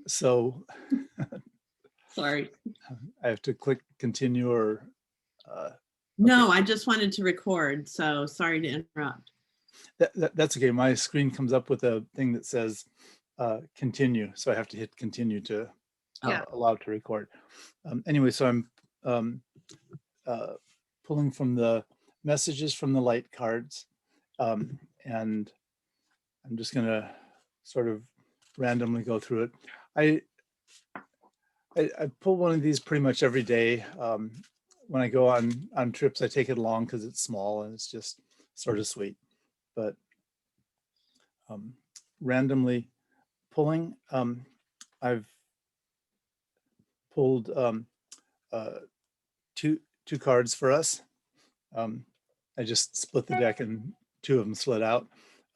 So Sorry. I have to click continue or No, I just wanted to record, so sorry to interrupt. that's okay. My screen comes up with a thing that says continue, so I have to hit continue to allow it to record. Anyway, so I'm pulling from the messages from the light cards, and I'm just gonna sort of randomly go through it. I pull one of these pretty much every day. When I go on trips, I take it along because it's small and it's just sort of sweet. But randomly pulling, I've pulled two cards for us. I just split the deck and two of them slid out.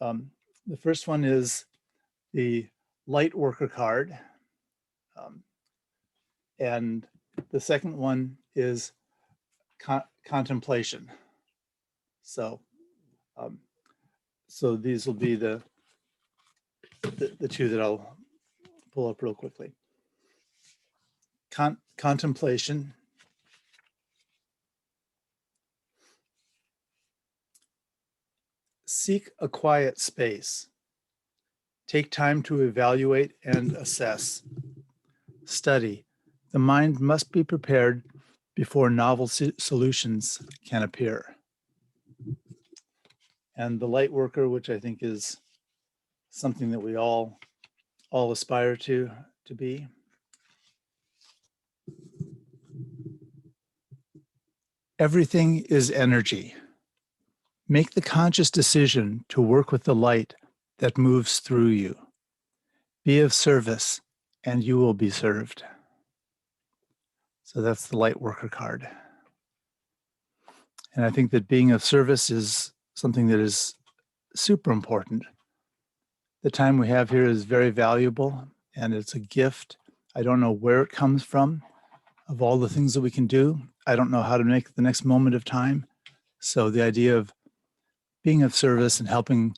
The first one is the light worker card. And the second one is contemplation. So, so these will be the two that I'll pull up real quickly. Contemplation. Seek a quiet space. Take time to evaluate and assess. Study. The mind must be prepared before novel solutions can appear. And the light worker, which I think is something that we all aspire to be. Everything is energy. Make the conscious decision to work with the light that moves through you. Be of service, and you will be served. So that's the light worker card. And I think that being of service is something that is super important. The time we have here is very valuable, and it's a gift. I don't know where it comes from. Of all the things that we can do, I don't know how to make the next moment of time. So the idea of being of service and helping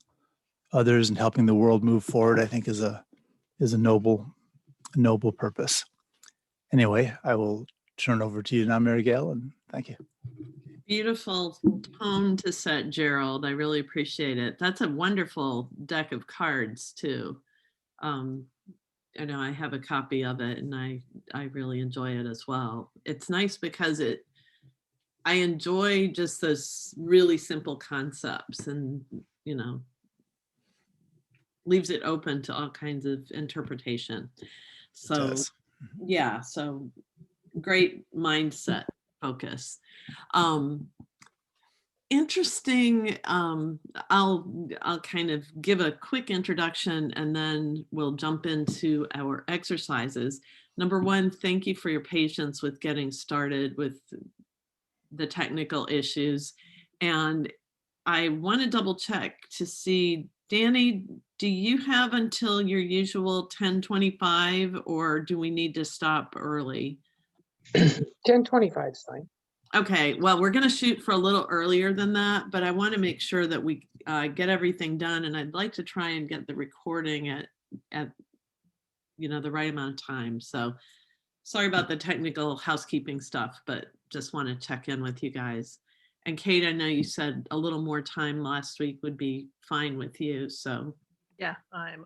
others and helping the world move forward, I think is a noble purpose. Anyway, I will turn over to you now, Mary-Gail, and thank you. Beautiful tone to set, Gerald. I really appreciate it. That's a wonderful deck of cards too. I know I have a copy of it and I really enjoy it as well. It's nice because I enjoy just those really simple concepts and, you know, leaves it open to all kinds of interpretation. So yeah, so great mindset focus. Interesting. I'll kind of give a quick introduction and then we'll jump into our exercises. Number one, thank you for your patience with getting started with the technical issues. And I want to double check to see, Danny, do you have until your usual 10:25 or do we need to stop early? 10:25 is fine. Okay, well, we're going to shoot for a little earlier than that, but I want to make sure that we get everything done, and I'd like to try and get the recording at you know, the right amount of time. So sorry about the technical housekeeping stuff, but just want to check in with you guys. And Kate, I know you said a little more time last week would be fine with you. So yeah, I'm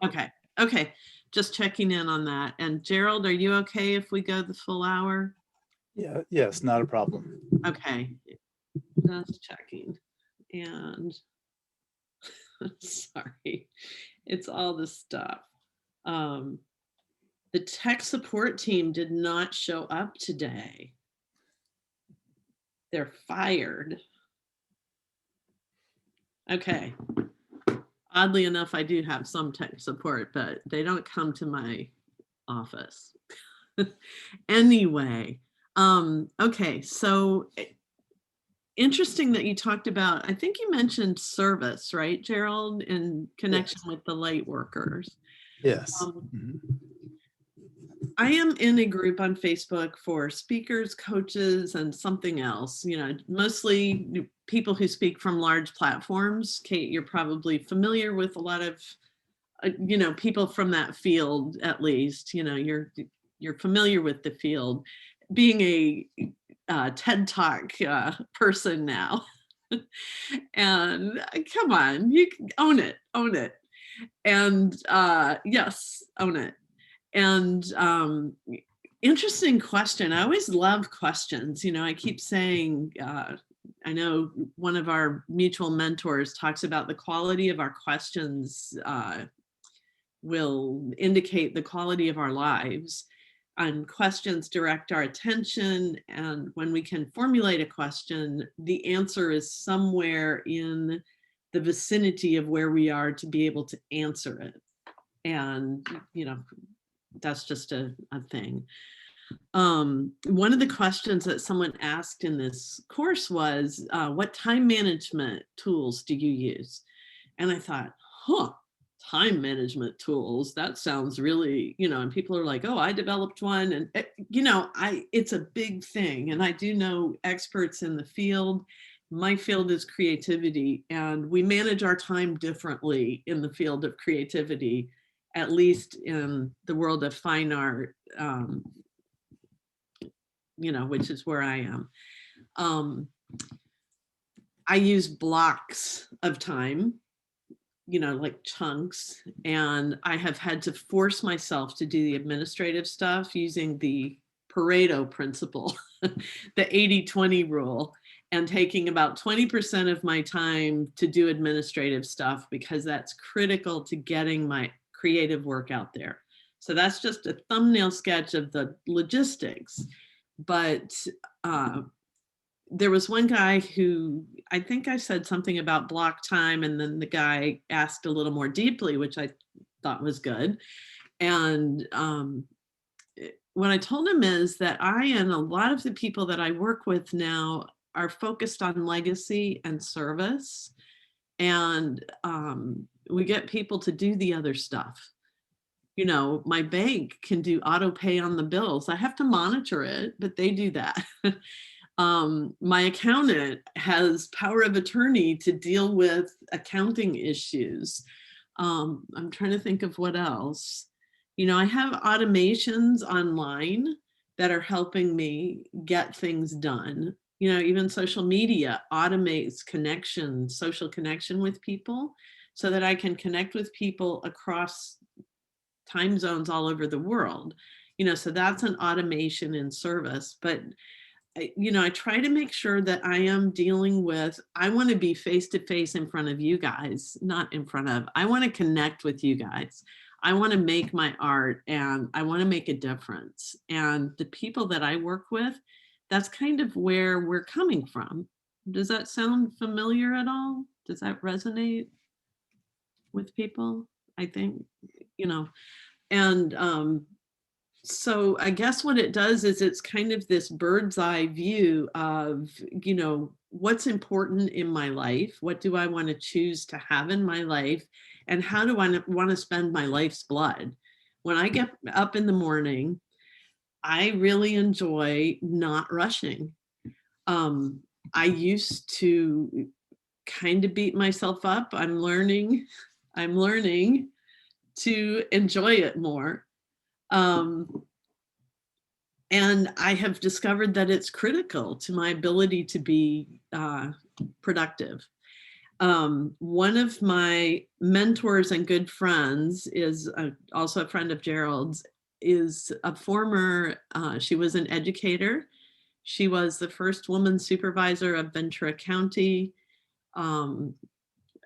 okay. Just checking in on that. And Gerald, are you okay if we go the full hour? Yeah, yes, not a problem. Okay, just checking. And sorry, it's all this stuff. The tech support team did not show up today. They're fired. Okay. Oddly enough, I do have some tech support, but they don't come to my office. Anyway, okay, so interesting that you talked about, I think you mentioned service, right, Gerald, in connection with the light workers. Yes. I am in a group on Facebook for speakers, coaches, and something else, you know, mostly people who speak from large platforms. Kate, you're probably familiar with a lot of people from that field, at least, you're familiar with the field, being a TED Talk person now. And come on, you can own it. And yes, own it. And interesting question. I always love questions. I keep saying, I know one of our mutual mentors talks about the quality of our questions will indicate the quality of our lives. And questions direct our attention. And when we can formulate a question, the answer is somewhere in the vicinity of where we are to be able to answer it. And, that's just a thing. One of the questions that someone asked in this course was, what time management tools do you use? And I thought, time management tools, that sounds really, and people are like, oh, I developed one. And, it's a big thing. And I do know experts in the field. My field is creativity, and we manage our time differently in the field of creativity, at least in the world of fine art, which is where I am. I use blocks of time, like chunks, and I have had to force myself to do the administrative stuff using the Pareto principle, the 80-20 rule, and taking about 20% of my time to do administrative stuff, because that's critical to getting my creative work out there. So that's just a thumbnail sketch of the logistics. But there was one guy who, I think I said something about block time, and then the guy asked a little more deeply, which I thought was good. And what I told him is that I and a lot of the people that I work with now are focused on legacy and service. And we get people to do the other stuff. My bank can do auto pay on the bills. I have to monitor it, but they do that. My accountant has power of attorney to deal with accounting issues. I'm trying to think of what else. I have automations online that are helping me get things done. Even social media automates social connection with people, so that I can connect with people across time zones all over the world. So that's an automation in service. But I try to make sure that I am dealing with, I want to be face-to-face in front of you guys, not in front of, I want to connect with you guys. I want to make my art, and I want to make a difference. And the people that I work with, that's kind of where we're coming from. Does that sound familiar at all? Does that resonate with people? I think, and so I guess what it does is it's kind of this bird's eye view of, what's important in my life? What do I want to choose to have in my life? And how do I want to spend my life's blood? When I get up in the morning, I really enjoy not rushing. I used to kind of beat myself up. I'm learning to enjoy it more. And I have discovered that it's critical to my ability to be productive. One of my mentors and good friends is also a friend of Gerald's, is a former, she was an educator. She was the first woman supervisor of Ventura County.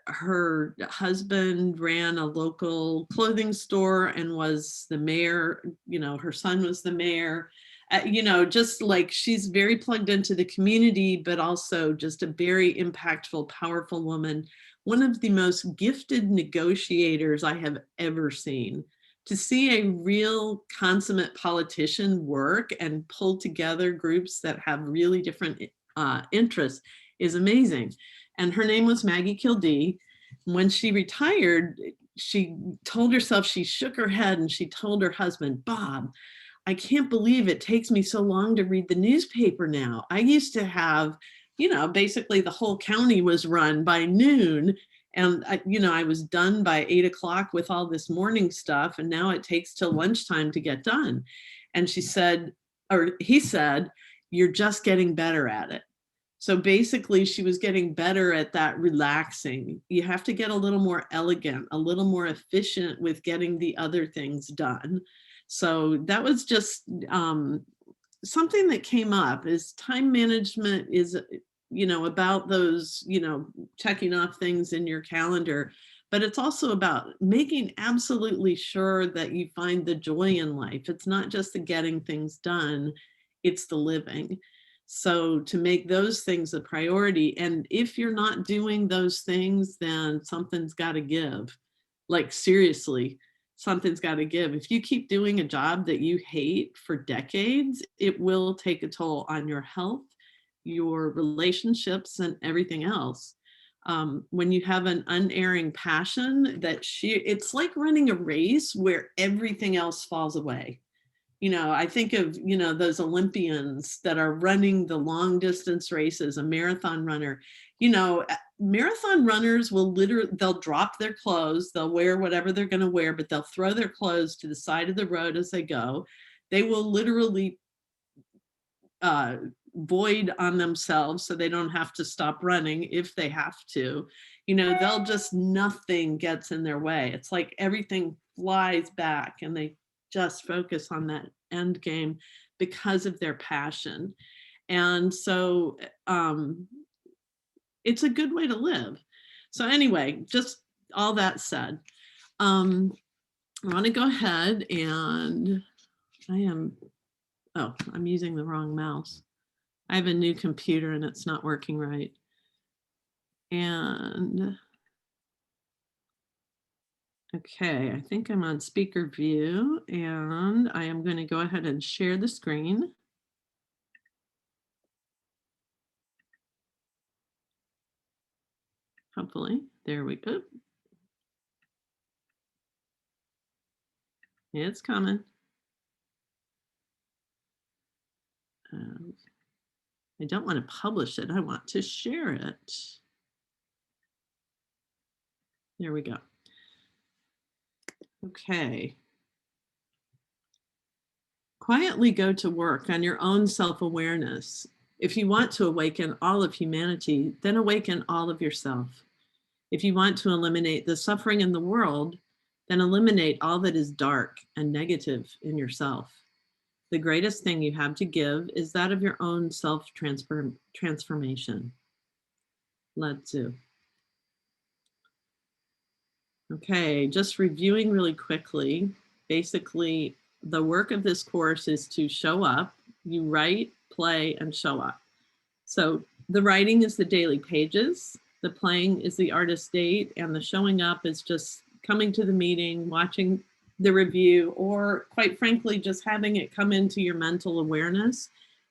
Her husband ran a local clothing store and was the mayor. Her son was the mayor. Just like, she's very plugged into the community, but also just a very impactful, powerful woman. One of the most gifted negotiators I have ever seen. To see a real consummate politician work and pull together groups that have really different interests is amazing. And her name was Maggie Kildee. When she retired, she told herself, she shook her head and she told her husband, Bob, I can't believe it takes me so long to read the newspaper now. I used to have, basically the whole county was run by noon, And I was done by 8 o'clock with all this morning stuff, and now it takes till lunchtime to get done. And she said, or he said, you're just getting better at it. So basically she was getting better at that relaxing. You have to get a little more elegant, a little more efficient with getting the other things done. So that was just something that came up. Is time management is, about those, checking off things in your calendar, but it's also about making absolutely sure that you find the joy in life. It's not just the getting things done, it's the living. So to make those things a priority, and if you're not doing those things, then something's got to give. Like seriously, something's got to give. If you keep doing a job that you hate for decades, it will take a toll on your health, your relationships, and everything else. When you have an unerring passion it's like running a race where everything else falls away. I think of, those Olympians that are running the long distance races, a marathon runner. Marathon runners will they'll drop their clothes, they'll wear whatever they're going to wear, but they'll throw their clothes to the side of the road as they go. They will literally void on themselves so they don't have to stop running if they have to. They'll just, nothing gets in their way. It's like everything flies back and they just focus on that end game because of their passion. And so it's a good way to live. So anyway, just all that said, I want to go ahead and I'm using the wrong mouse. I have a new computer and it's not working right. And okay, I think I'm on speaker view, and I am going to go ahead and share the screen. Hopefully, there we go. It's coming. I don't want to publish it. I want to share it. There we go. Okay. Quietly go to work on your own self-awareness. If you want to awaken all of humanity, then awaken all of yourself. If you want to eliminate the suffering in the world, then eliminate all that is dark and negative in yourself. The greatest thing you have to give is that of your own self-transformation. Let's do. Okay, just reviewing really quickly. Basically, the work of this course is to show up. You write, play, and show up. So the writing is the daily pages, the playing is the artist date, and the showing up is just coming to the meeting, watching the review, or quite frankly, just having it come into your mental awareness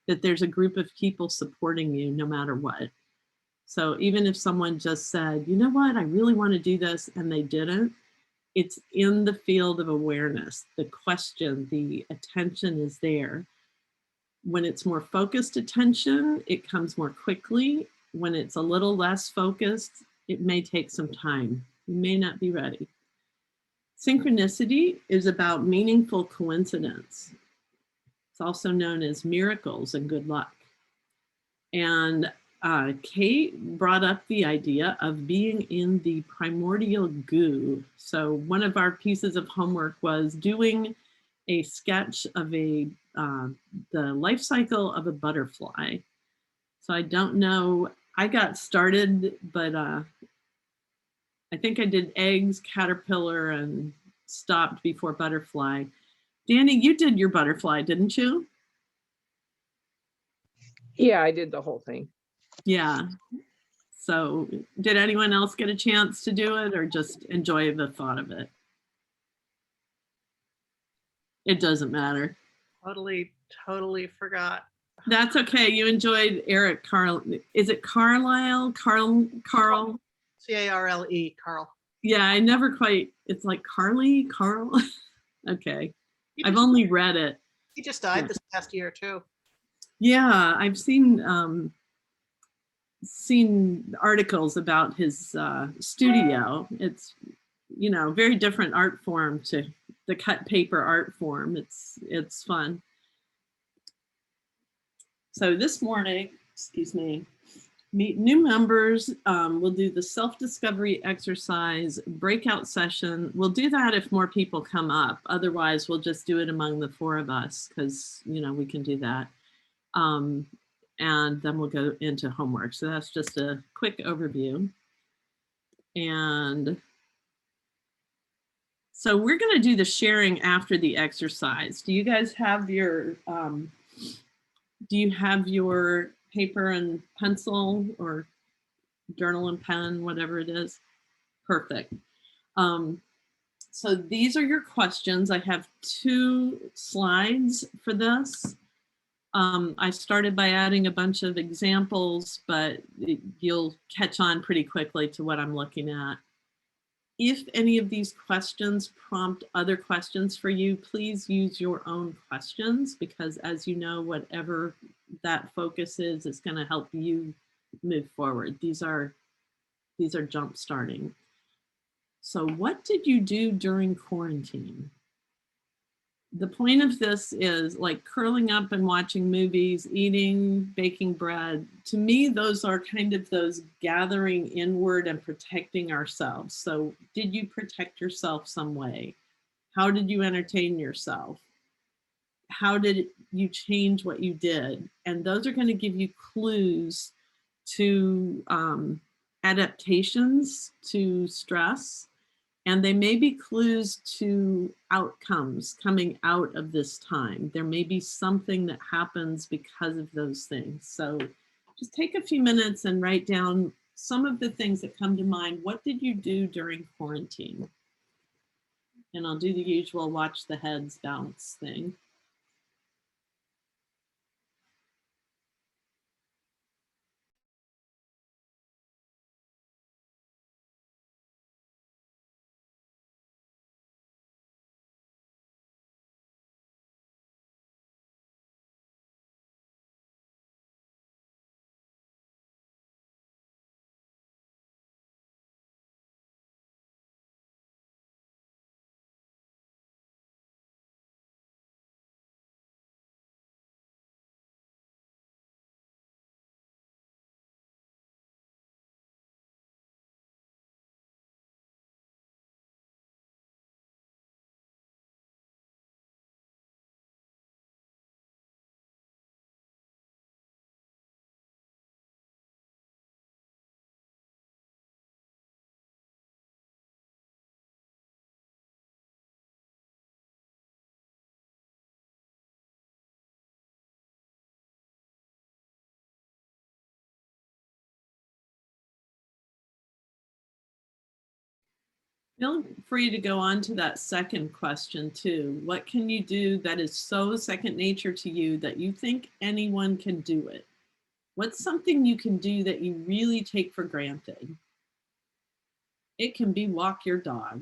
that there's a group of people supporting you no matter what. So even if someone just said, you know what, I really want to do this, and they didn't, it's in the field of awareness. The question, the attention is there. When it's more focused attention, it comes more quickly. When it's a little less focused, it may take some time. You may not be ready. Synchronicity is about meaningful coincidence. It's also known as miracles and good luck. And Kate brought up the idea of being in the primordial goo. So one of our pieces of homework was doing a sketch of the life cycle of a butterfly. So I don't know, I got started, but I think I did eggs, caterpillar, and stopped before butterfly. Danny, you did your butterfly, didn't you? Yeah, I did the whole thing. Yeah. So did anyone else get a chance to do it or just enjoy the thought of it? It doesn't matter. Totally forgot. That's okay. You enjoyed Eric Carl. Is it Carlisle? Carl? C-A-R-L-E, Carl. Yeah, I never quite, it's like Carly, Carl. Okay. I've only read it. He just died this past year too. Yeah, I've seen seen articles about his studio. It's, very different art form to the cut paper art form. It's fun. So this morning, excuse me, meet new members. We'll do the self-discovery exercise breakout session. We'll do that if more people come up. Otherwise, we'll just do it among the 4 of us because, we can do that. And then we'll go into homework. So that's just a quick overview. And so we're going to do the sharing after the exercise. Do you guys have your paper and pencil or journal and pen, whatever it is? Perfect. So these are your questions. I have 2 slides for this. I started by adding a bunch of examples, but you'll catch on pretty quickly to what I'm looking at. If any of these questions prompt other questions for you, please use your own questions because, as you know, whatever that focus is, it's going to help you move forward. These are jump starting. So what did you do during quarantine? The point of this is like curling up and watching movies, eating, baking bread. To me, those are kind of those gathering inward and protecting ourselves. So did you protect yourself some way? How did you entertain yourself? How did you change what you did? And those are going to give you clues to adaptations to stress. And they may be clues to outcomes coming out of this time. There may be something that happens because of those things. So just take a few minutes and write down some of the things that come to mind. What did you do during quarantine? And I'll do the usual watch the heads bounce thing. Feel free to go on to that second question too. What can you do that is so second nature to you that you think anyone can do it? What's something you can do that you really take for granted? It can be walk your dog.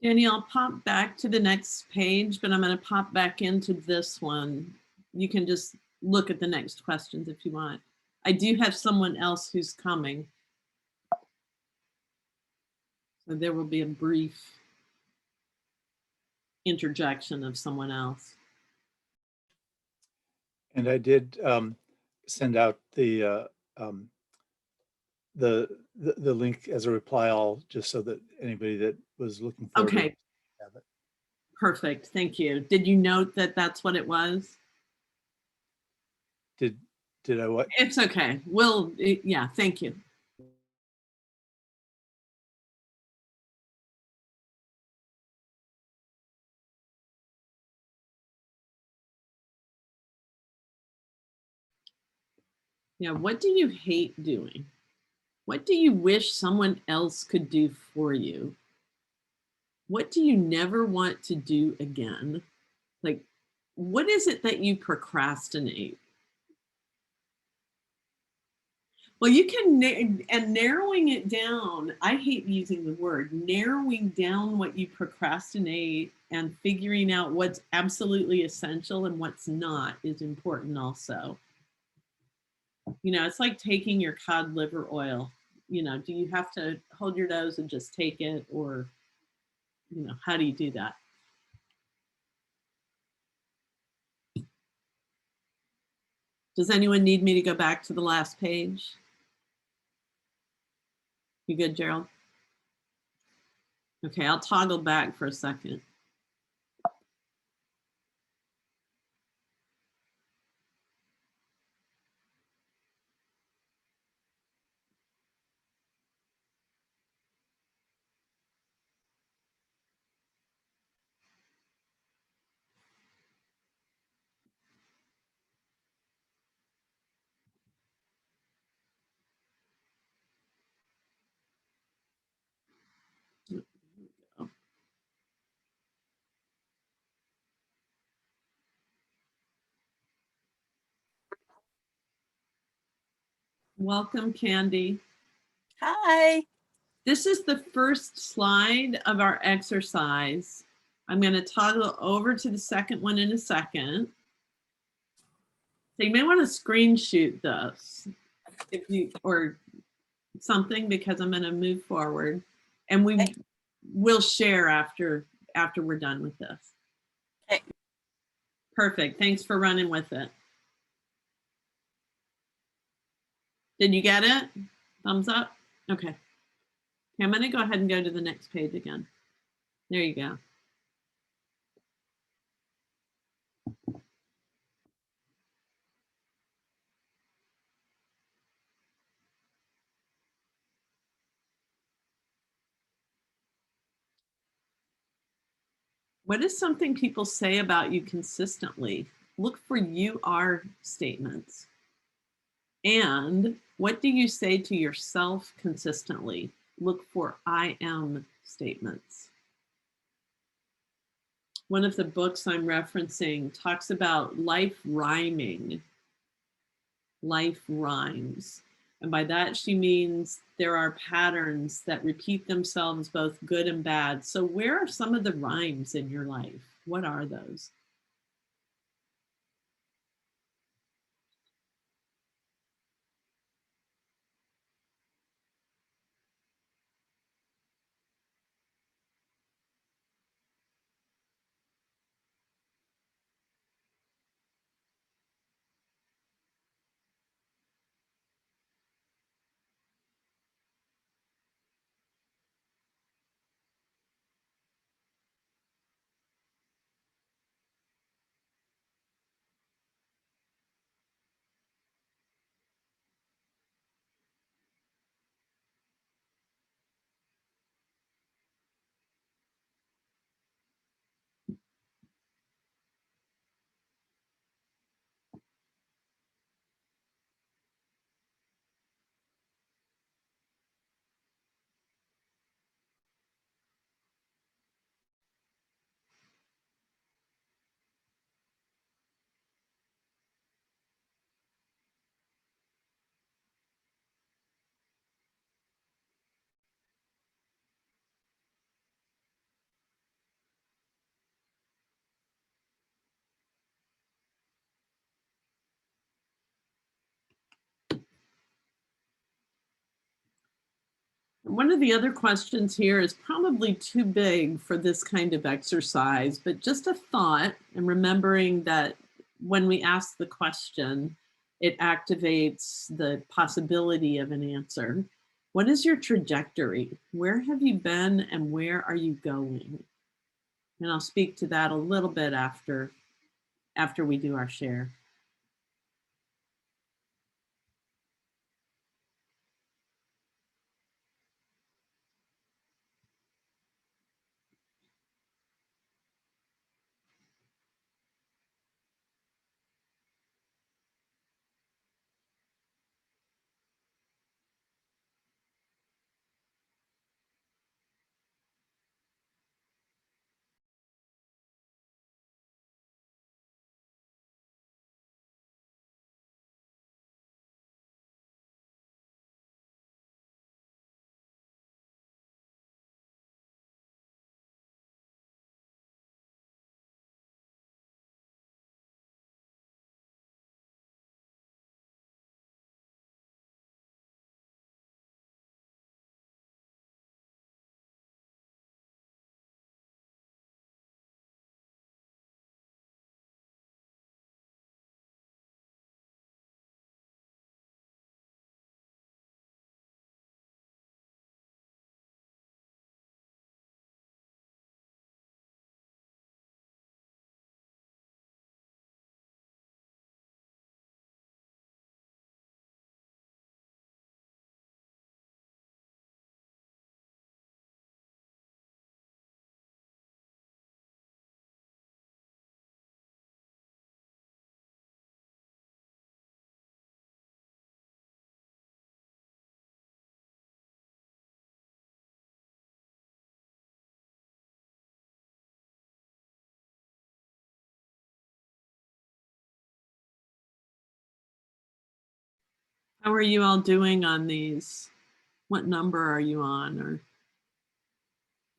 Danny, I'll pop back to the next page, but I'm going to pop back into this one. You can just look at the next questions if you want. I do have someone else who's coming. So there will be a brief interjection of someone else. And I did send out the link as a reply all, just so that anybody that was looking for Okay, it have it. perfect. Thank you. Did you note that that's what it was? Did I what? It's okay. Well, yeah, thank you. Yeah, what do you hate doing? What do you wish someone else could do for you? What do you never want to do again? Like, what is it that you procrastinate? Well, you can, and narrowing it down, I hate using the word, narrowing down what you procrastinate and figuring out what's absolutely essential and what's not is important also. You know, it's like taking your cod liver oil. You know, do you have to hold your nose and just take it, or, you know, how do you do that? Does anyone need me to go back to the last page? You good, Gerald? Okay, I'll toggle back for a second. Welcome, Candy. Hi. This is the first slide of our exercise. I'm going to toggle over to the second one in a second. So you may want to screenshot this if you, or something, because I'm going to move forward, and we Okay. will share after we're done with this. Okay. Perfect. Thanks for running with it. Did you get it? Thumbs up? Okay. I'm going to go ahead and go to the next page again. There you go. What is something people say about you consistently? Look for "you are" statements. And what do you say to yourself consistently? Look for "I am" statements. One of the books I'm referencing talks about life rhyming. Life rhymes. And by that, she means there are patterns that repeat themselves, both good and bad. So where are some of the rhymes in your life? What are those? One of the other questions here is probably too big for this kind of exercise, but just a thought, and remembering that when we ask the question, it activates the possibility of an answer. What is your trajectory? Where have you been and where are you going? And I'll speak to that a little bit after we do our share. How are you all doing on these? What number are you on? Or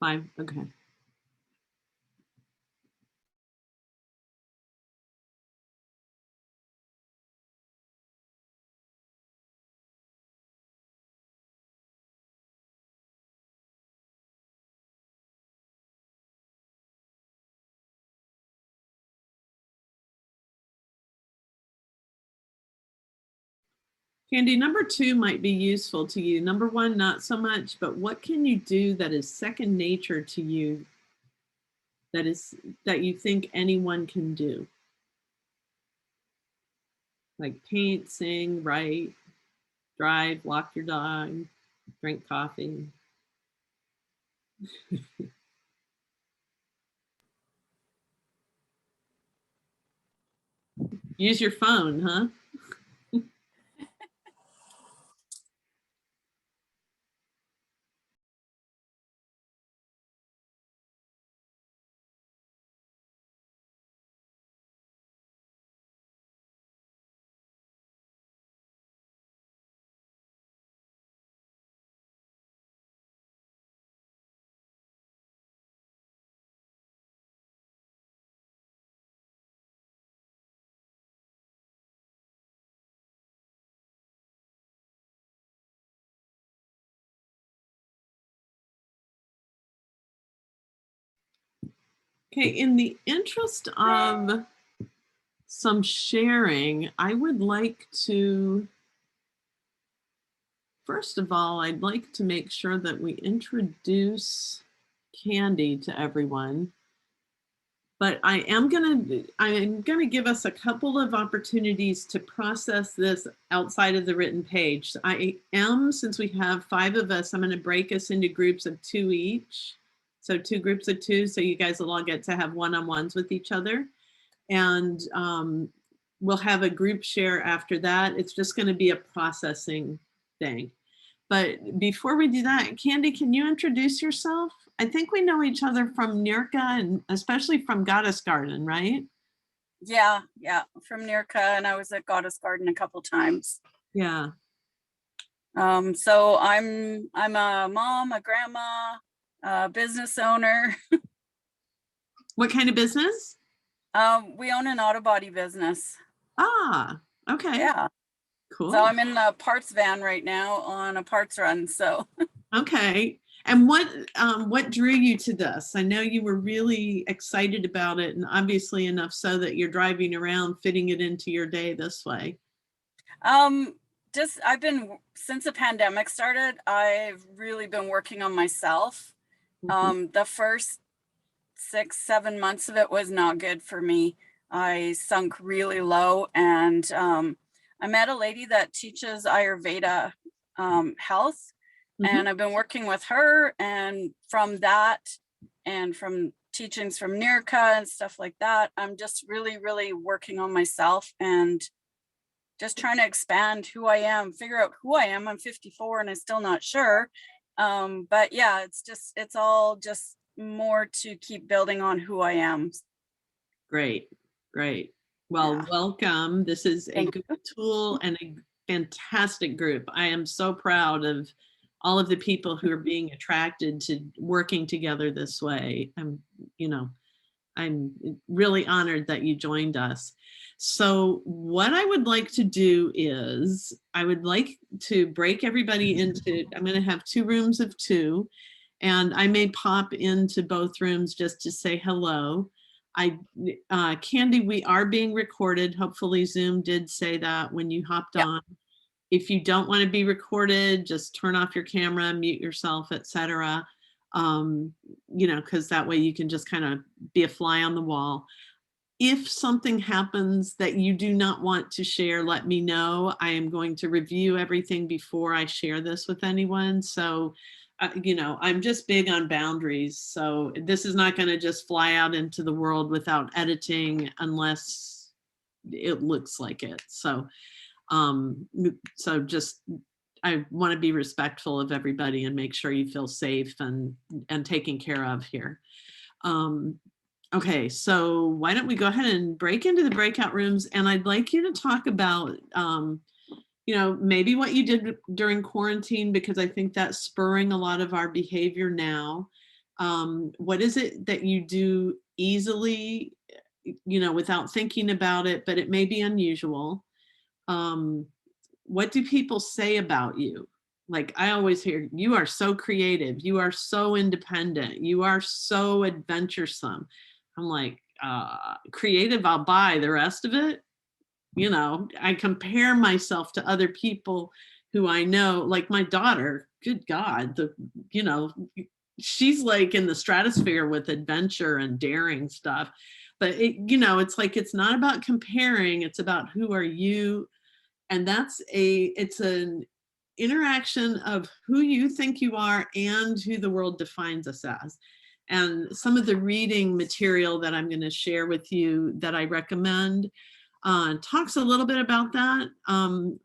5? Okay. Candy, number 2 might be useful to you. Number 1, not so much, but what can you do that is second nature to you, that you think anyone can do? Like paint, sing, write, drive, walk your dog, drink coffee. Use your phone, huh? Okay, in the interest of some sharing, I would like to, first of all, I'd like to make sure that we introduce Candy to everyone. But I'm gonna give us a couple of opportunities to process this outside of the written page. Since we have 5 of us, I'm gonna break us into groups of 2 each. So 2 groups of 2, so you guys will all get to have one-on-ones with each other. And we'll have a group share after that. It's just gonna be a processing thing. But before we do that, Candy, can you introduce yourself? I think we know each other from NIRCA and especially from Goddess Garden, right? Yeah, from Nirka, and I was at Goddess Garden a couple times. Yeah. So I'm a mom, a grandma, a business owner. What kind of business? We own an auto body business. Ah, okay. Yeah. Cool. So I'm in a parts van right now on a parts run. So Okay. And what drew you to this? I know you were really excited about it, and obviously enough so that you're driving around fitting it into your day this way. Just I've been since the pandemic started, I've really been working on myself. Mhm. The first 6, 7 months of it was not good for me. I sunk really low, and I met a lady that teaches Ayurveda health, Mhm. and I've been working with her. And from that, and from teachings from Nirka and stuff like that, I'm just really, really working on myself and just trying to expand who I am, figure out who I am. I'm 54 and I'm still not sure. But yeah, it's all just more to keep building on who I am. Great, great. Well, Yeah. welcome. This is a Thank good tool and a fantastic group. I am so proud of all of the people who are being attracted to working together this way. I'm really honored that you joined us. So what I would like to do is I would like to break everybody into, I'm going to have 2 rooms of 2, and I may pop into both rooms just to say hello. Candy, we are being recorded. Hopefully Zoom did say that when you hopped Yeah. on. If you don't want to be recorded, just turn off your camera, mute yourself, etc. Because that way you can just kind of be a fly on the wall. If something happens that you do not want to share, let me know. I am going to review everything before I share this with anyone. So, I'm just big on boundaries. So this is not going to just fly out into the world without editing unless it looks like it. So just I want to be respectful of everybody and make sure you feel safe and taken care of here. Um, okay, so why don't we go ahead and break into the breakout rooms, and I'd like you to talk about maybe what you did during quarantine, because I think that's spurring a lot of our behavior now. What is it that you do easily, without thinking about it, but it may be unusual? um, what do people say about you? Like I always hear, you are so creative, you are so independent, you are so adventuresome. I'm like, creative, I'll buy the rest of it. I compare myself to other people who I know, like my daughter, good God, you know, she's like in the stratosphere with adventure and daring stuff. But it's like, it's not about comparing, it's about who are you. And it's an interaction of who you think you are and who the world defines us as. And some of the reading material that I'm going to share with you that I recommend talks a little bit about that.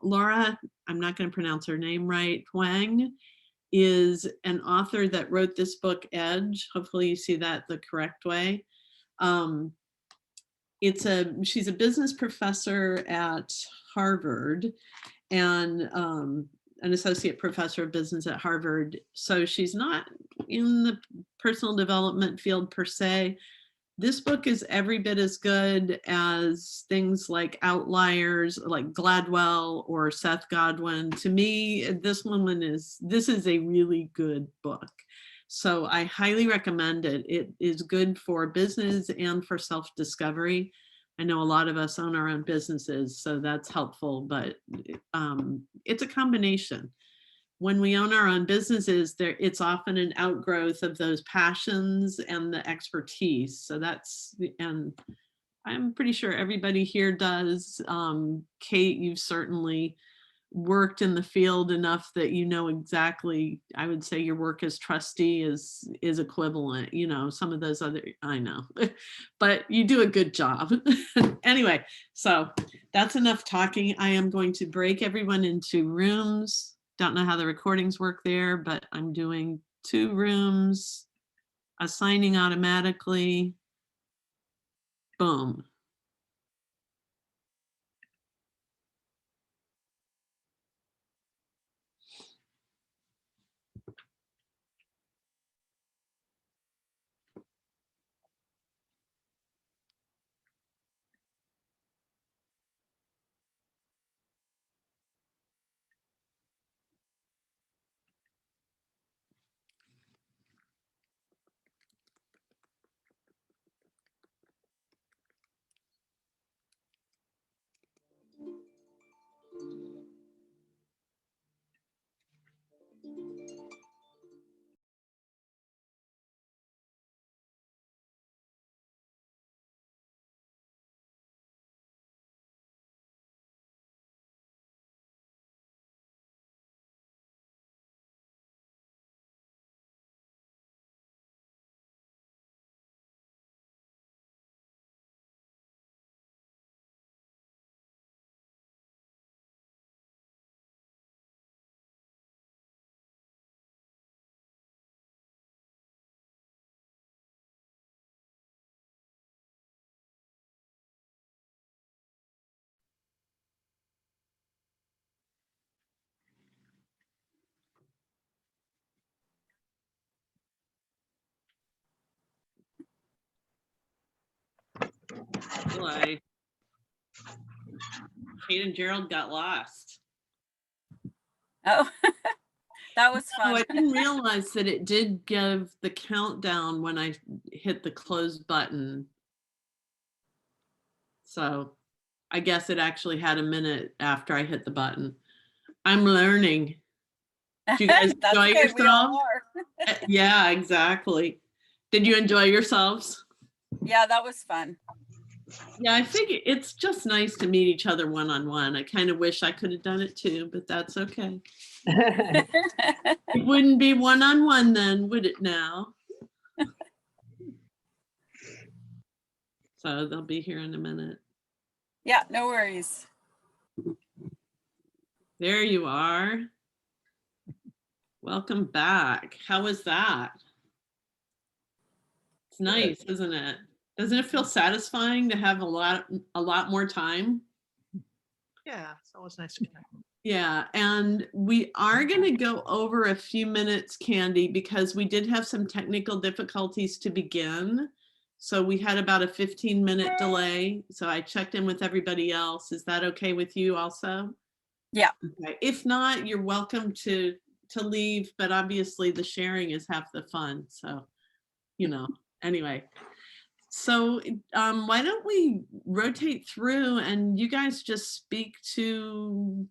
Laura, I'm not going to pronounce her name right, Huang, is an author that wrote this book, Edge. Hopefully you see that the correct way. Um, she's a business professor at Harvard, and an associate professor of business at Harvard. So she's not in the personal development field per se. This book is every bit as good as things like Outliers, like Gladwell or Seth Godin. To me, this is a really good book. So I highly recommend it. It is good for business and for self-discovery. I know a lot of us own our own businesses, so that's helpful, but it's a combination. When we own our own businesses, it's often an outgrowth of those passions and the expertise. And I'm pretty sure everybody here does. Kate, you've certainly worked in the field enough that you know exactly. I would say your work as trustee is equivalent. Some of those other, I know, but you do a good job. Anyway, so that's enough talking. I am going to break everyone into rooms. Don't know how the recordings work there, but I'm doing 2 rooms, assigning automatically. Boom. Boy. Kate and Gerald got lost. Oh, that was Oh, I fun. didn't realize that it did give the countdown when I hit the close button. So I guess it actually had a minute after I hit the button. I'm learning. Did you guys That's enjoy okay, we all yourselves? are. Yeah, exactly. Did you enjoy yourselves? Yeah, that was fun. Yeah, I think it's just nice to meet each other one-on-one. I kind of wish I could have done it too, but that's okay. It wouldn't be one-on-one then, would it now? So they'll be here in a minute. Yeah, no worries. There you are. Welcome back. How was that? It's nice, isn't it? Doesn't it feel satisfying to have a lot more time? Yeah, it's always nice to connect. Yeah, and we are going to go over a few minutes, Candy, because we did have some technical difficulties to begin. So we had about a 15-minute delay. So I checked in with everybody else. Is that okay with you also? Yeah. Okay. If not, you're welcome to leave, but obviously the sharing is half the fun. So, anyway. So why don't we rotate through and you guys just speak to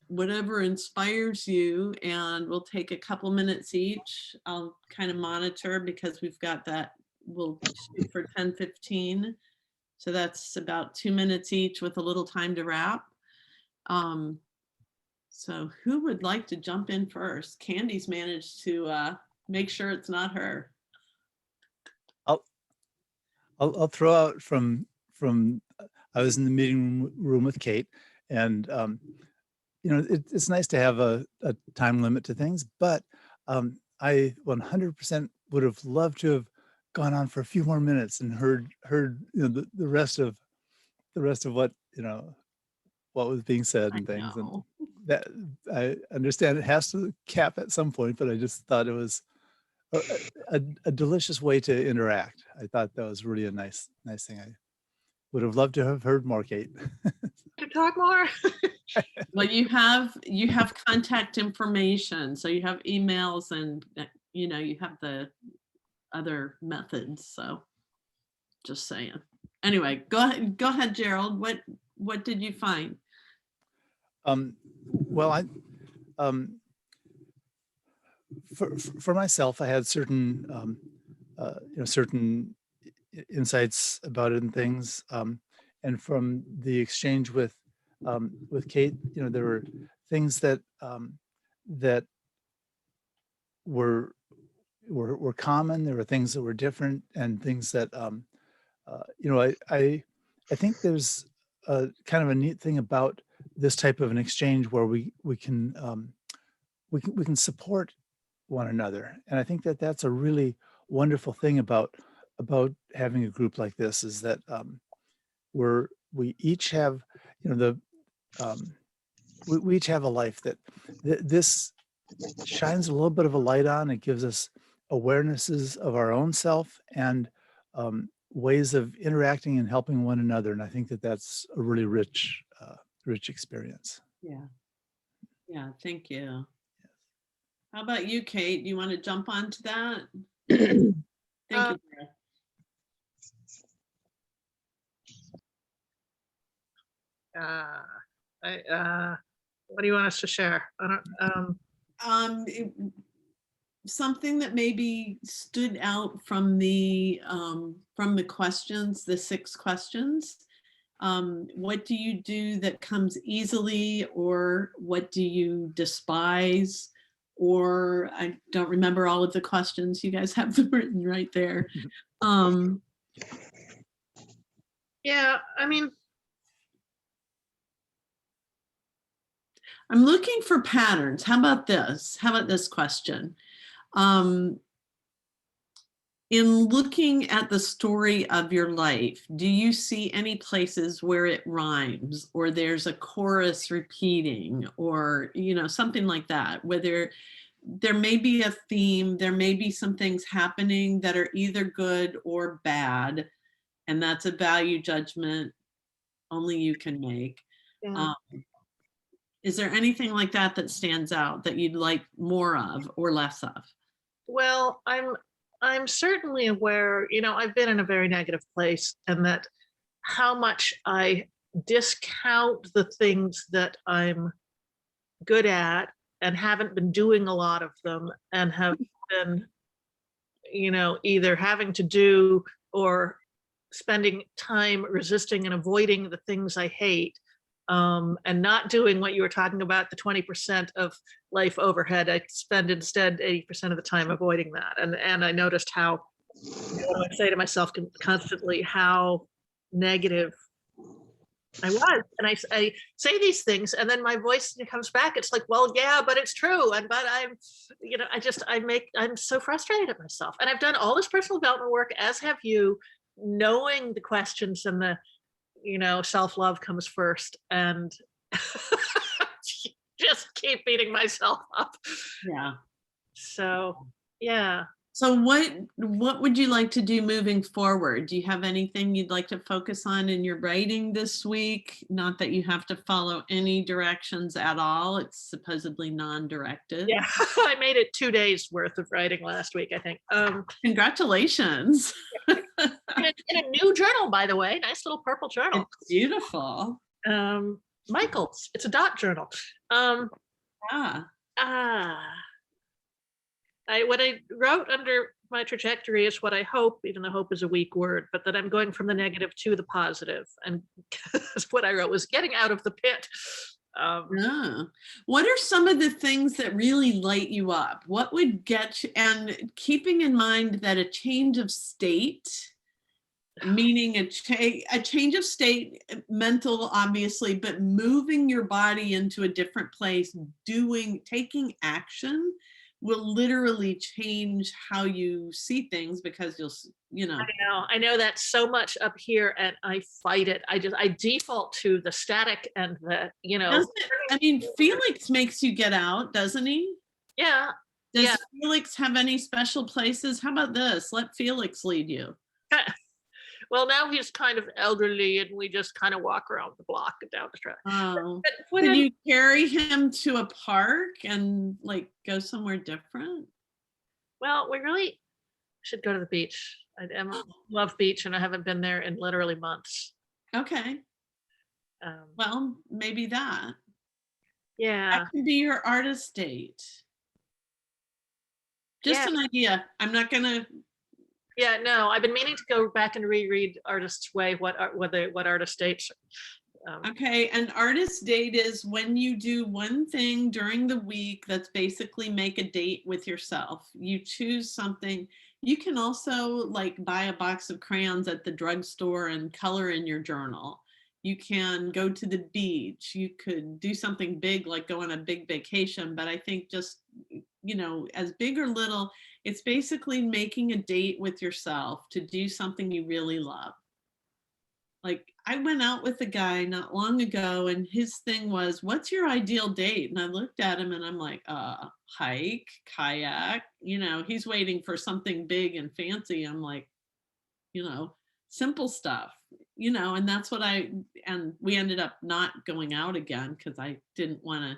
whatever inspires you, and we'll take a couple minutes each. I'll kind of monitor because we've got that. We'll shoot for 10:15. So that's about 2 minutes each with a little time to wrap. So who would like to jump in first? Candy's managed to make sure it's not her. I'll throw out from I was in the meeting room with Kate, and it's nice to have a time limit to things, but I 100% would have loved to have gone on for a few more minutes and heard the rest of what what was being said and things. And that I understand it has to cap at some point, but I just thought it was a delicious way to interact. I thought that was really a nice thing. I would have loved to have heard more, Kate. To talk more. Well, you have contact information, so you have emails and you have the other methods. So just saying. Anyway, go ahead, Gerald. What did you find? Well, I for myself, I had certain certain insights about it and things, and from the exchange with Kate, there were things that that were common. There were things that were different, and things that I think there's a kind of a neat thing about this type of an exchange where we can support one another, and I think that that's a really wonderful thing about having a group like this, is that we each have we each have a life that this shines a little bit of a light on. It gives us awarenesses of our own self and ways of interacting and helping one another. And I think that that's a really rich experience. Yeah, thank you. How about you, Kate? Do you want to jump onto that? Thank you. What do you want us to share? I don't. Something that maybe stood out from the questions, the 6 questions. What do you do that comes easily, or what do you despise? Or I don't remember all of the questions. You guys have them written right there. Yeah, I mean, I'm looking for patterns. How about this? How about this question? In looking at the story of your life, do you see any places where it rhymes, or there's a chorus repeating, or something like that, where there may be a theme, there may be some things happening that are either good or bad, And that's a value judgment only you can make. Yeah. Is there anything like that that stands out that you'd like more of or less of? Well, I'm certainly aware, I've been in a very negative place, and that how much I discount the things that I'm good at and haven't been doing a lot of them, and have been, either having to do or spending time resisting and avoiding the things I hate, and not doing what you were talking about, the 20% of life overhead. I spend instead 80% of the time avoiding that. And I noticed how, I say to myself constantly how negative I was. And I say these things, and then my voice comes back. It's like, well, yeah, but it's true. But I'm so frustrated at myself. And I've done all this personal development work, as have you, knowing the questions, and the, self-love comes first, and just keep beating myself up. Yeah. So, yeah. So what would you like to do moving forward? Do you have anything you'd like to focus on in your writing this week? Not that you have to follow any directions at all. It's supposedly non-directed. Yeah, I made it 2 days worth of writing last week, I think. Congratulations. In a new journal, by the way, nice little purple journal. It's beautiful. Michael's, it's a dot journal. What I wrote under my trajectory is what I hope, even though hope is a weak word, but that I'm going from the negative to the positive. And what I wrote was getting out of the pit. What are some of the things that really light you up? What would get you, and keeping in mind that a change of state, meaning a change of state, mental, obviously, but moving your body into a different place, taking action will literally change how you see things, because I know that so much up here, and I fight it. I default to the static and the, Felix makes you get out, doesn't he? Yeah. Does Felix have any special places? How about this? Let Felix lead you. Well, now he's kind of elderly, and we just kind of walk around the block and down the street. Oh, can you carry him to a park and go somewhere different? Well, we really should go to the beach. I love beach, and I haven't been there in literally months. Okay. Well, maybe that. Yeah. That can be your artist date. Just an idea. I'm not gonna. Yeah, no, I've been meaning to go back and reread Artist's Way, what artist dates. Okay, an artist date is when you do one thing during the week that's basically make a date with yourself. You choose something. You can also buy a box of crayons at the drugstore and color in your journal. You can go to the beach. You could do something big, like go on a big vacation. But I think just, as big or little, it's basically making a date with yourself to do something you really love. I went out with a guy not long ago, and his thing was, what's your ideal date? And I looked at him and I'm like, hike, kayak, he's waiting for something big and fancy. I'm like, simple stuff, and that's what and we ended up not going out again, because I didn't want to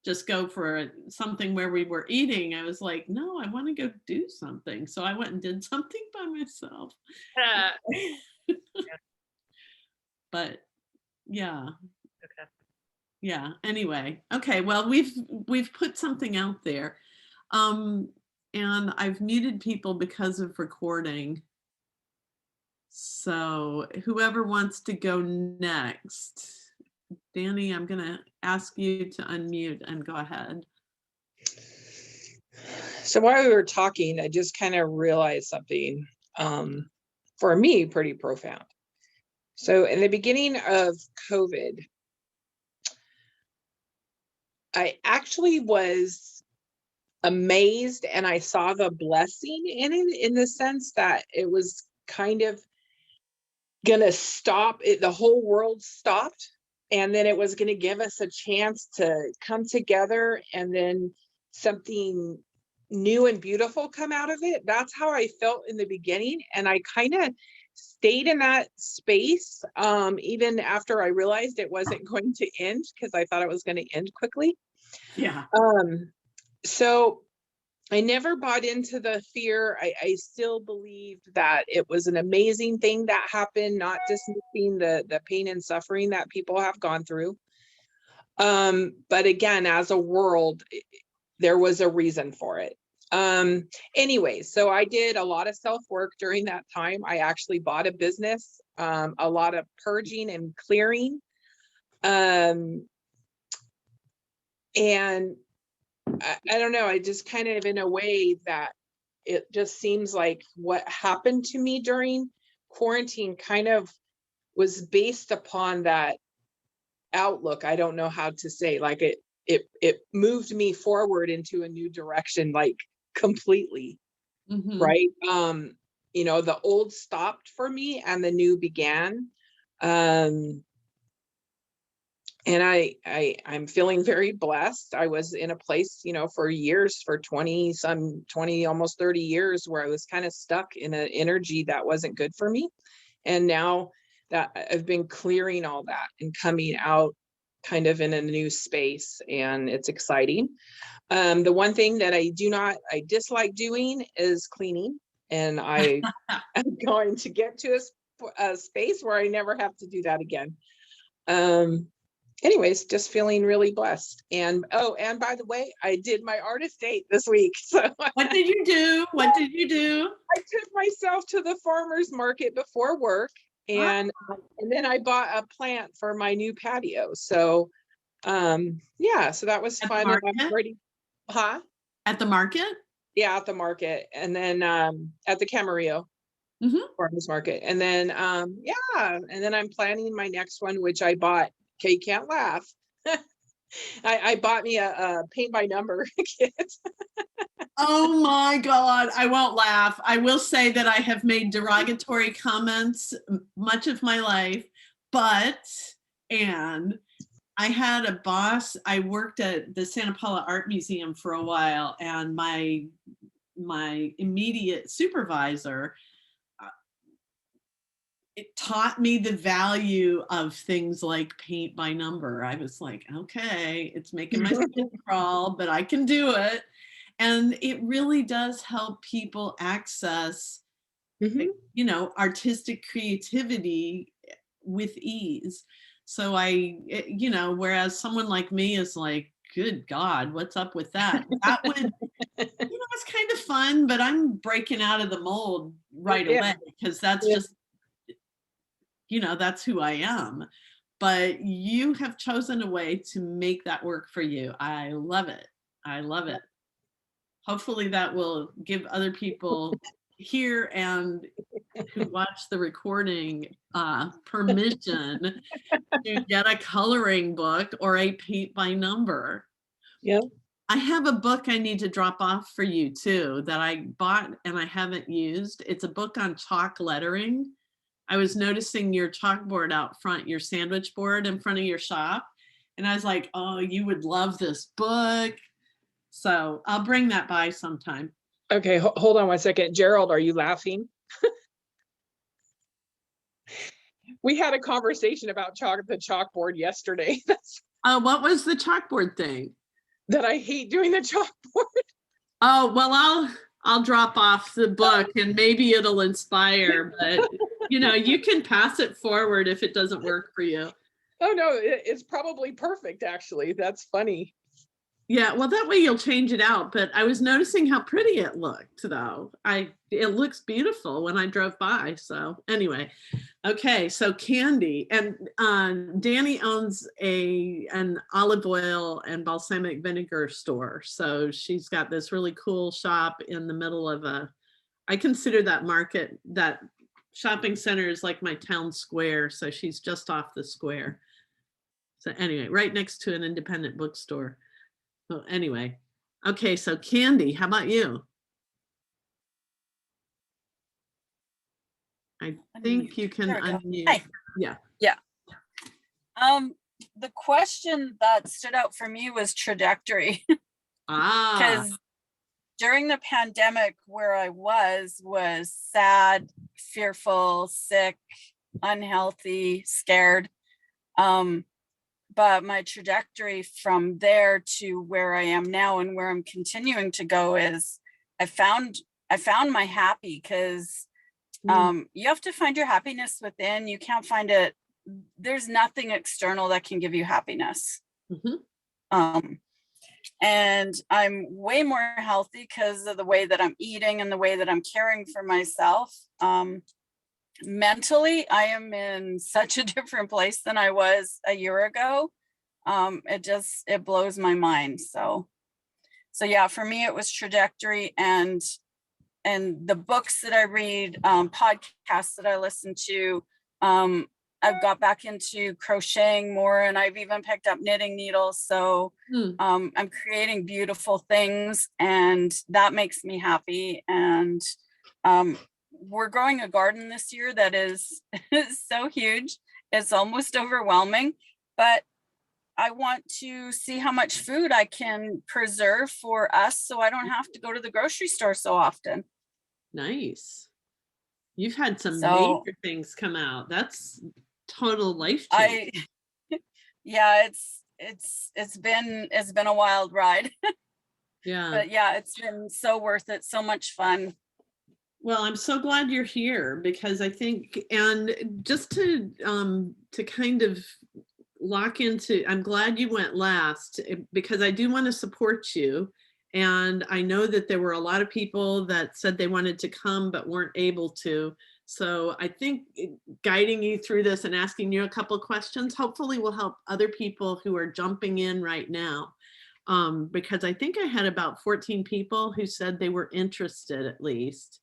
just go for something where we were eating. I was like, no, I want to go do something. So I went and did something by myself. But yeah. Okay. Yeah. Anyway. Okay. Well, we've put something out there. And I've muted people because of recording. So whoever wants to go next. Danny, I'm going to ask you to unmute and go ahead. So while we were talking, I just kind of realized something, for me, pretty profound. So in the beginning of COVID, I actually was amazed, and I saw the blessing in it, in the sense that it was kind of gonna stop it. The whole world stopped, and then it was going to give us a chance to come together, and then something new and beautiful come out of it. That's how I felt in the beginning. And I kind of stayed in that space, even after I realized it wasn't going to end, because I thought it was going to end quickly. Yeah. So I never bought into the fear. I still believed that it was an amazing thing that happened, not dismissing the pain and suffering that people have gone through. But again, as a world, there was a reason for it. Anyway, so I did a lot of self-work during that time. I actually bought a business, a lot of purging and clearing. And I don't know, I just kind of, in a way that it just seems like what happened to me during quarantine kind of was based upon that outlook. I don't know how to say, like it moved me forward into a new direction, like completely. Mhm. Right. You know, the old stopped for me and the new began. And I'm feeling very blessed. I was in a place, you know, for years, for 20, almost 30 years, where I was kind of stuck in an energy that wasn't good for me. And now that I've been clearing all that and coming out kind of in a new space, and it's exciting. The one thing that I dislike doing is cleaning. And I am going to get to a space where I never have to do that again. Anyways, just feeling really blessed. And and by the way, I did my artist date this week. So What did you do? What did you do? I took myself to the farmer's market before work, and then I bought a plant for my new patio. So yeah, so that was At the fun. And I'm market? ready. Huh? At the market? Yeah, at the market. And then at the Camarillo Mhm. farmers market. And then yeah, and then I'm planning my next one, which I bought. Okay, you can't laugh. I bought me a paint by number kit. Oh my God, I won't laugh. I will say that I have made derogatory comments much of my life, and I had a boss. I worked at the Santa Paula Art Museum for a while, and my immediate supervisor, it taught me the value of things like paint by number. I was like, okay, it's making my skin crawl, but I can do it. And it really does help people access, you know, artistic creativity with ease. So you know, whereas someone like me is like, good God, what's up with that? That would, you know, it's kind of fun, but I'm breaking out of the mold right Yeah. away, because that's Yeah. just, you know, that's who I am. But you have chosen a way to make that work for you. I love it. I love it. Hopefully that will give other people here and who watch the recording permission to get a coloring book or a paint by number. Yeah. I have a book I need to drop off for you too that I bought and I haven't used. It's a book on chalk lettering. I was noticing your chalkboard out front, your sandwich board in front of your shop. And I was like, oh, you would love this book. So I'll bring that by sometime. Okay, hold on one second. Gerald, are you laughing? We had a conversation about the chalkboard yesterday. What was the chalkboard thing? That I hate doing the chalkboard. Oh, well, I'll drop off the book and maybe it'll inspire, but you know, you can pass it forward if it doesn't work for you. Oh no, it's probably perfect, actually. That's funny. Yeah, well, that way you'll change it out. But I was noticing how pretty it looked, though. It looks beautiful when I drove by. So anyway, okay. So Candy and Danny owns an olive oil and balsamic vinegar store. So she's got this really cool shop in the middle of I consider that market, that shopping center is like my town square. So she's just off the square. So anyway, right next to an independent bookstore. So anyway, okay, so Candy, how about you? I think you can There we go. unmute. Hi. Yeah. Yeah. The question that stood out for me was trajectory. Ah, Because during the pandemic, where I was sad, fearful, sick, unhealthy, scared. But my trajectory from there to where I am now and where I'm continuing to go is I found my happy, because you have to find your happiness within. You can't find it. There's nothing external that can give you happiness. And I'm way more healthy because of the way that I'm eating and the way that I'm caring for myself. Mentally, I am in such a different place than I was a year ago. It blows my mind. So yeah, for me, it was trajectory and the books that I read, podcasts that I listen to. I've got back into crocheting more, and I've even picked up knitting needles. So I'm creating beautiful things, and that makes me happy. And we're growing a garden this year that is so huge. It's almost overwhelming, but I want to see how much food I can preserve for us so I don't have to go to the grocery store so often. Nice. You've had some So major things come out. That's total life change. Yeah, it's been a wild ride. Yeah. But yeah, it's been so worth it, so much fun. Well, I'm so glad you're here, because I think, and just to kind of lock into, I'm glad you went last, because I do want to support you. And I know that there were a lot of people that said they wanted to come but weren't able to. So I think guiding you through this and asking you a couple of questions hopefully will help other people who are jumping in right now. Because I think I had about 14 people who said they were interested, at least.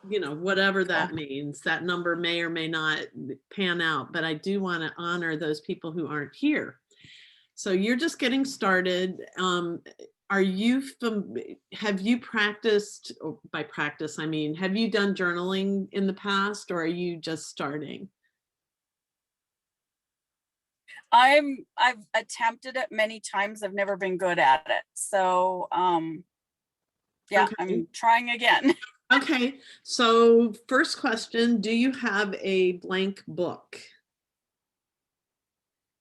You know, whatever that means. That number may or may not pan out, but I do want to honor those people who aren't here. So you're just getting started. Have you practiced, or by practice, I mean, have you done journaling in the past, or are you just starting? I've attempted it many times. I've never been good at it. So yeah, Okay. I'm trying again. Okay, so first question, do you have a blank book?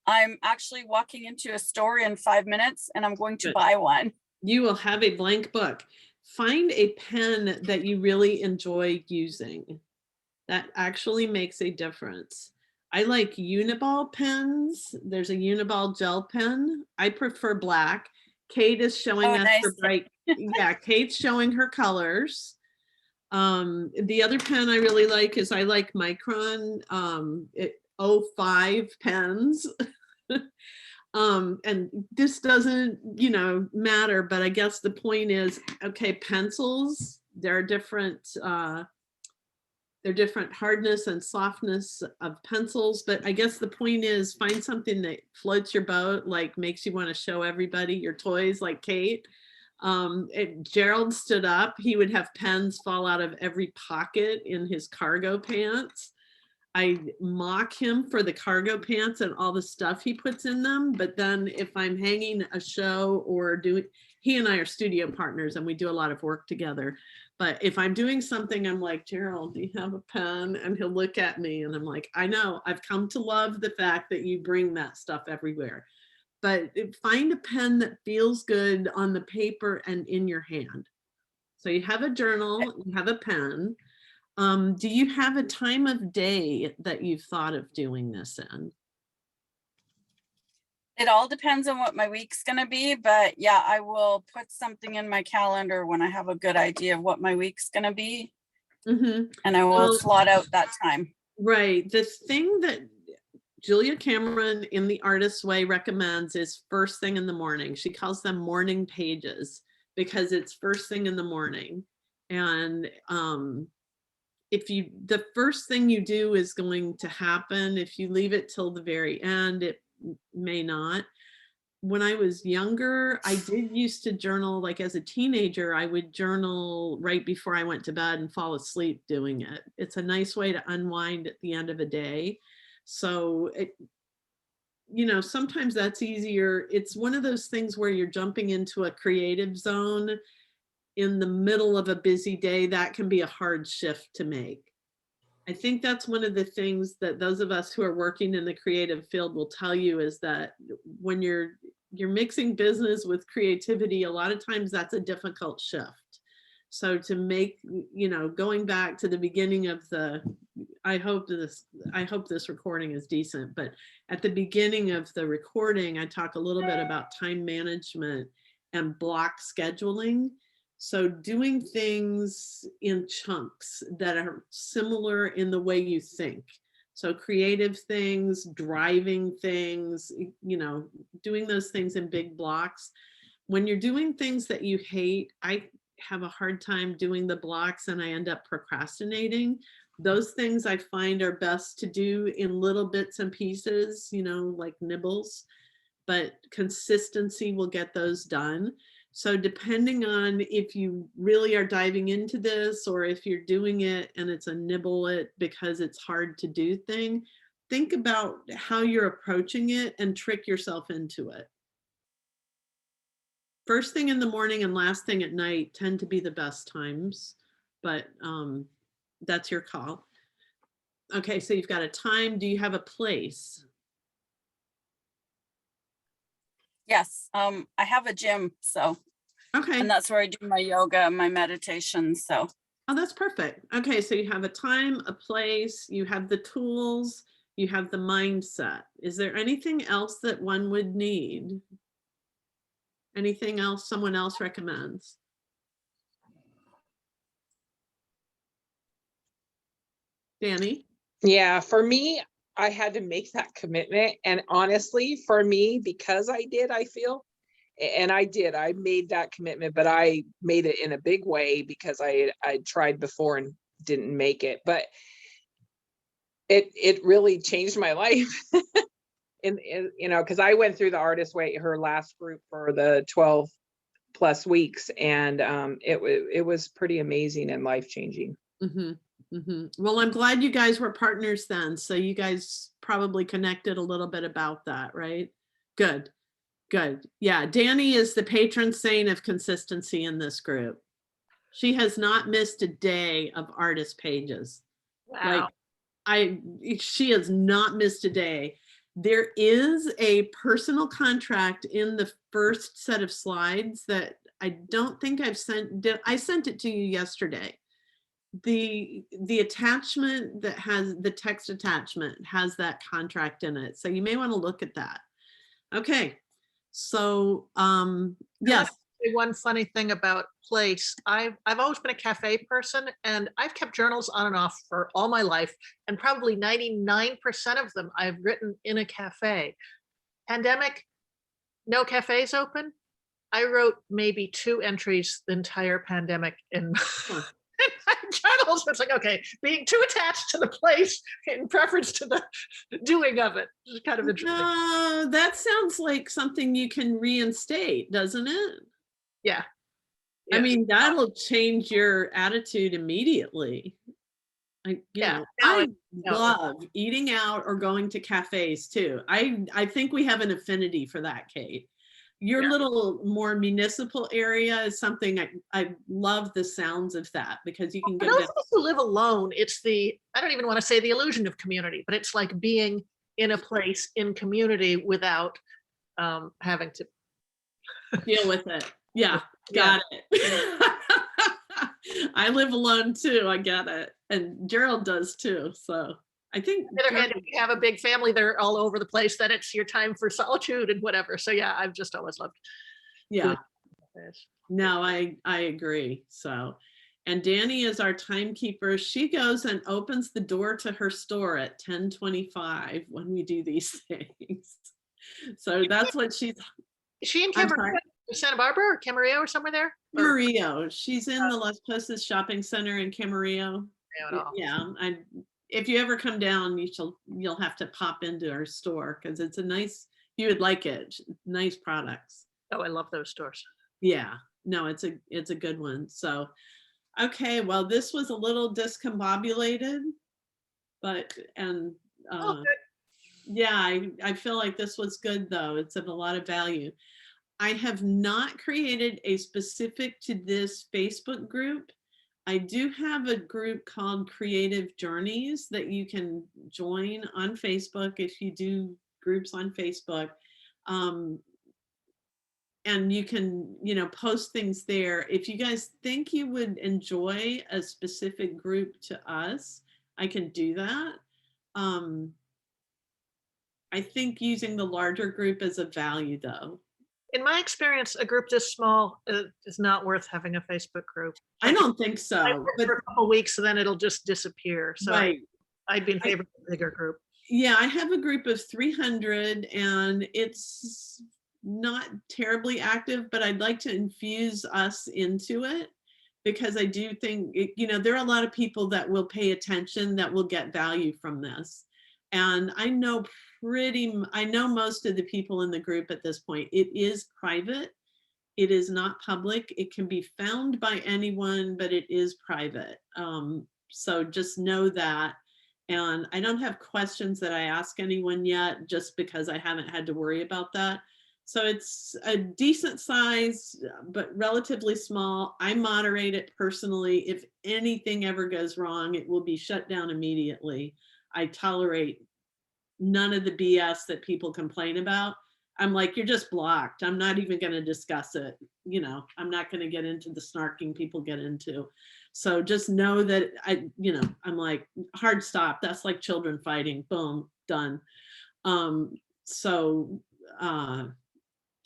I'm actually walking into a store in 5 minutes, and I'm going to Good. buy one. You will have a blank book. Find a pen that you really enjoy using. That actually makes a difference. I like Uniball pens. There's a Uniball gel pen. I prefer black. Kate is showing us nice. her bright. Yeah, Kate's showing her colors. The other pen I really like is I like Micron 05 pens. And this doesn't, matter, but I guess the point is, okay, pencils, there are different hardness and softness of pencils, but I guess the point is find something that floats your boat, like makes you want to show everybody your toys, like Kate. Gerald stood up, he would have pens fall out of every pocket in his cargo pants. I mock him for the cargo pants and all the stuff he puts in them. But then if I'm hanging a show or he and I are studio partners and we do a lot of work together. But if I'm doing something, I'm like, Gerald, do you have a pen? And he'll look at me and I'm like, I know, I've come to love the fact that you bring that stuff everywhere. But find a pen that feels good on the paper and in your hand. So you have a journal, you have a pen. Do you have a time of day that you've thought of doing this in? It all depends on what my week's going to be, but yeah, I will put something in my calendar when I have a good idea of what my week's going to be. And I will slot out that time. Right. The thing that Julia Cameron in The Artist's Way recommends is first thing in the morning. She calls them morning pages because it's first thing in the morning. And the first thing you do is going to happen. If you leave it till the very end, it may not. When I was younger, I did used to journal, like as a teenager, I would journal right before I went to bed and fall asleep doing it. It's a nice way to unwind at the end of a day. So sometimes that's easier. It's one of those things where you're jumping into a creative zone in the middle of a busy day, that can be a hard shift to make. I think that's one of the things that those of us who are working in the creative field will tell you, is that when you're mixing business with creativity, a lot of times that's a difficult shift. So to make, going back to the beginning of I hope this recording is decent, but at the beginning of the recording, I talk a little bit about time management and block scheduling. So doing things in chunks that are similar in the way you think. So creative things, driving things, doing those things in big blocks. When you're doing things that you hate, I have a hard time doing the blocks and I end up procrastinating. Those things I find are best to do in little bits and pieces, like nibbles, but consistency will get those done. So depending on if you really are diving into this, or if you're doing it and it's a nibble it because it's hard to do thing, think about how you're approaching it and trick yourself into it. First thing in the morning and last thing at night tend to be the best times, but that's your call. Okay, so you've got a time. Do you have a place? Yes, I have a gym, so, Okay. and that's where I do my yoga and my meditation, so. Oh, that's perfect. Okay, so you have a time, a place, you have the tools, you have the mindset. Is there anything else that one would need? Anything else someone else recommends? Danny? Yeah, for me, I had to make that commitment. And honestly, for me, because I did, I feel, and I made that commitment, but I made it in a big way because I tried before and didn't make it. But it really changed my life. in because I went through the Artist Way, her last group for the 12 plus weeks, and it was pretty amazing and life changing. Mm-hmm. Mm-hmm. Well, I'm glad you guys were partners then. So you guys probably connected a little bit about that, right? Good. Good. Yeah. Danny is the patron saint of consistency in this group. She has not missed a day of artist pages. Wow. Like she has not missed a day. There is a personal contract in the first set of slides that I don't think I've sent. I sent it to you yesterday. The attachment that has the text attachment has that contract in it. So you may want to look at that. Okay. So yes. One funny thing about place, I've always been a cafe person, and I've kept journals on and off for all my life, and probably 99% of them I've written in a cafe. Pandemic, no cafes open. I wrote maybe 2 entries the entire pandemic in my journals. It's like, okay, being too attached to the place in preference to the doing of it is kind of interesting. That sounds like something you can reinstate, doesn't it? Yeah. I mean, that'll change your attitude immediately. I love eating out or going to cafes too. I think we have an affinity for that, Kate. Your little more municipal area is something I love the sounds of that, because you can go those of us who live alone, it's I don't even want to say the illusion of community, but it's like being in a place in community without having to deal with it. Yeah, got it. I live alone too. I get it. And Gerald does too. So I think on the other hand, if you have a big family, they're all over the place, then it's your time for solitude and whatever. So yeah, I've just always loved. Yeah. No, I agree. So, and Danny is our timekeeper. She goes and opens the door to her store at 10:25 when we do these things. So that's what she's. Is she in Santa Barbara or Camarillo or somewhere there? Camarillo. She's in the Las Posas shopping center in Camarillo. Yeah. If you ever come down, you'll have to pop into our store, because it's a nice, you would like it. Nice products. Oh, I love those stores. Yeah. No, it's a good one. So, okay. Well, this was a little discombobulated, but, yeah, I feel like this was good though. It's of a lot of value. I have not created a specific to this Facebook group. I do have a group called Creative Journeys that you can join on Facebook if you do groups on Facebook. And you can, post things there. If you guys think you would enjoy a specific group to us, I can do that. I think using the larger group is of value though. In my experience, a group this small is not worth having a Facebook group. I don't think Might so, work but for a couple weeks, and then it'll just disappear. So right. I'd be in favor of a bigger group. Yeah, I have a group of 300 and it's not terribly active, but I'd like to infuse us into it because I do think, there are a lot of people that will pay attention, that will get value from this. And I know most of the people in the group at this point. It is private. It is not public. It can be found by anyone, but it is private. So just know that. And I don't have questions that I ask anyone yet, just because I haven't had to worry about that. So it's a decent size, but relatively small. I moderate it personally. If anything ever goes wrong, it will be shut down immediately. I tolerate none of the BS that people complain about. I'm like, you're just blocked. I'm not even going to discuss it. I'm not going to get into the snarking people get into. So just know that I'm like, hard stop. That's like children fighting. Boom, done. So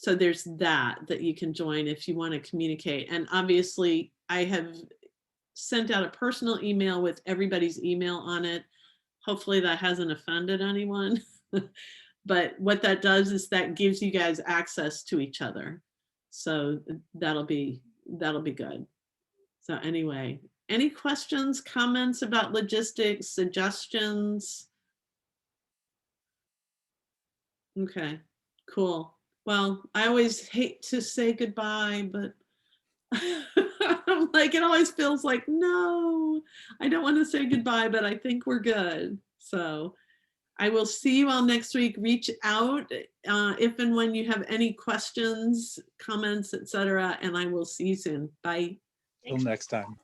there's that you can join if you want to communicate. And obviously I have sent out a personal email with everybody's email on it. Hopefully that hasn't offended anyone. But what that does is that gives you guys access to each other. So that'll be good. So anyway, any questions, comments about logistics, suggestions? Okay, cool. Well, I always hate to say goodbye, but I'm like, it always feels like, no, I don't want to say goodbye, but I think we're good. So I will see you all next week. Reach out if and when you have any questions, comments, etc. And I will see you soon. Bye. Till next time.